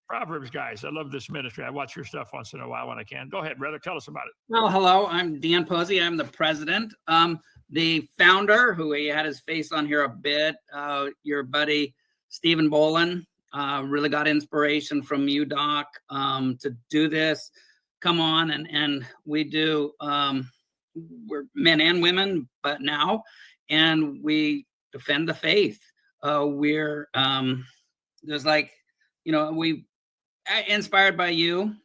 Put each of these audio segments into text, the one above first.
Proverbs Guys. I love this ministry. I watch your stuff once in a while when I can. Go ahead, brother. Tell us about it. Well, hello. I'm Dan Posey. I'm the president. The founder, who he had his face on here a bit, your buddy Stephen Bolin, really got inspiration from you, Doc, to do this. Come on, and we do. We're men and women, but now, and we defend the faith. We're there's like, we inspired by you.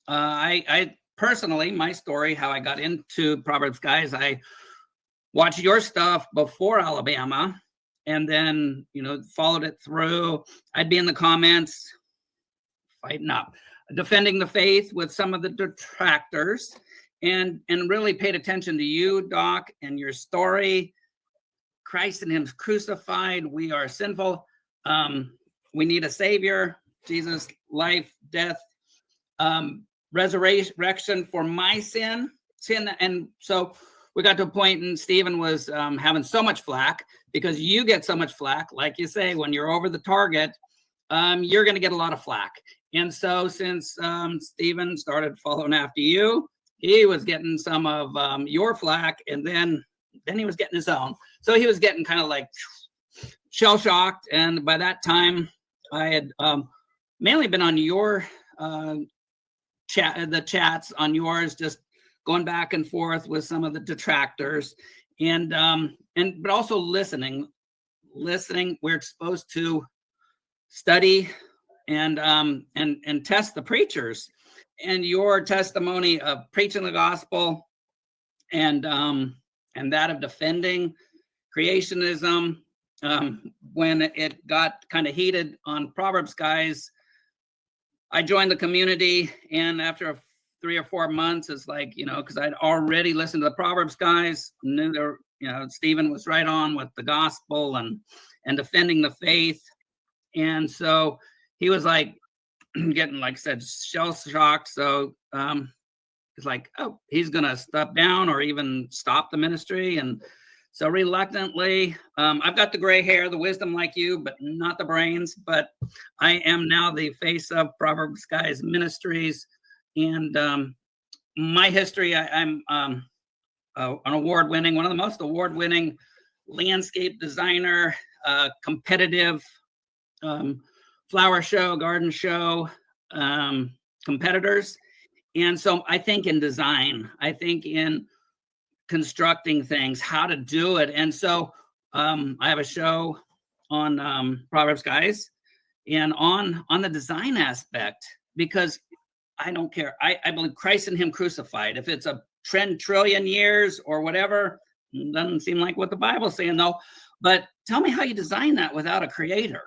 I personally, my story, how I got into Proverbs Guys, I watched your stuff before Alabama, and then followed it through. I'd be in the comments fighting up, defending the faith with some of the detractors, and really paid attention to you, Doc, and your story. Christ and him crucified. We are sinful. We need a savior. Jesus, life, death, resurrection for my sin. And so we got to a point, and Stephen was having so much flack, because you get so much flack. Like you say, when you're over the target, you're going to get a lot of flack. And so since Stephen started following after you, he was getting some of your flack, and then he was getting his own. So he was getting kind of like shell-shocked. And by that time, I had mainly been on your the chats on yours, just going back and forth with some of the detractors, but also listening. We're supposed to study and test the preachers, and your testimony of preaching the gospel and that of defending creationism, when it got kind of heated on Proverbs Guys, I joined the community, and after 3 or 4 months, it's like, because I'd already listened to the Proverbs Guys, knew Stephen was right on with the gospel and defending the faith. And so he was like getting, like I said, shell-shocked. So it's like, oh, he's going to step down or even stop the ministry. And so reluctantly, I've got the gray hair, the wisdom like you, but not the brains. But I am now the face of Proverbs Guys Ministries. And my history, I'm an award-winning, one of the most award-winning landscape designer, competitive flower show, garden show competitors. And so I think in design, I think in constructing things, how to do it. And so I have a show on Proverbs Guys, and on the design aspect, because I don't care. I believe Christ and him crucified. If it's a trillion years or whatever, doesn't seem like what the Bible's saying, though. But tell me how you design that without a creator.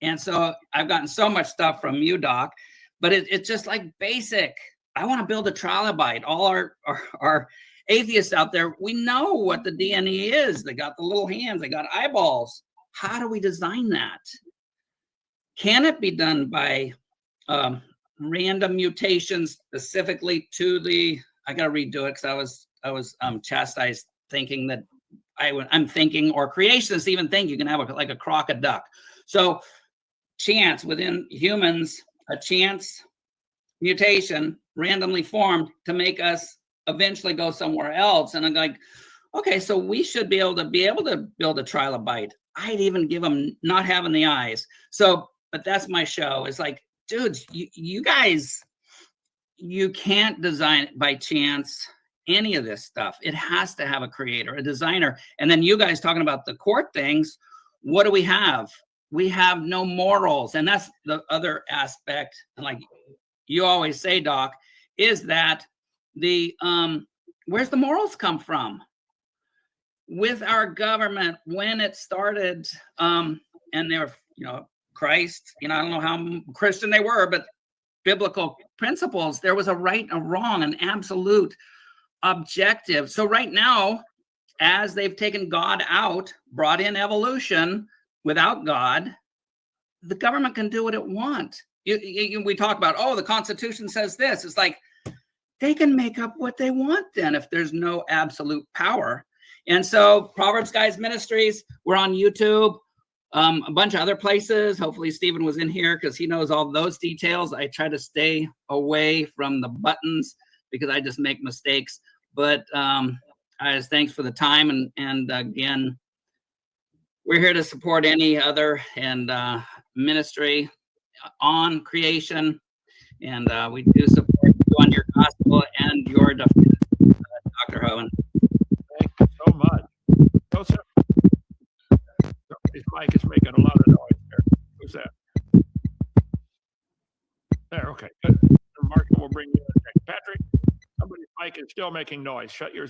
And so I've gotten so much stuff from you, Doc, but it's just like basic. I want to build a trilobite. All our atheists out there, we know what the DNA is. They got the little hands, they got eyeballs. How do we design that? Can it be done by random mutations specifically to I got to redo it because I was chastised thinking that I'm thinking, or creationists even think you can have like a crock a duck. So chance within humans, a chance mutation randomly formed to make us eventually go somewhere else. And I'm like, okay, so we should be able to build a trilobite. I'd even give them not having the eyes. So, but that's my show. It's like, dudes, you guys, you can't design it by chance, any of this stuff. It has to have a creator, a designer. And then you guys talking about the court things, what do we have? We have no morals. And that's the other aspect. And like you always say, Doc, is that where's the morals come from? With our government, when it started, and they were, Christ, I don't know how Christian they were, but biblical principles, there was a right and a wrong, an absolute objective. So right now, as they've taken God out, brought in evolution without God, the government can do what it wants. We talk about, the Constitution says this. It's like, they can make up what they want then if there's no absolute power. And so Proverbs Guys Ministries, we're on YouTube. A bunch of other places. Hopefully Stephen was in here because he knows all those details. I try to stay away from the buttons because I just make mistakes. But I just thanks for the time. And again, we're here to support any other and ministry on creation. And we do support you on your gospel and your defense, Dr. Hovind. Thank you so much. Joseph? His mic is making a lot of noise there. Who's that? There, okay, good. Marshall will bring you in next. Patrick, somebody's mic is still making noise. Shut yours.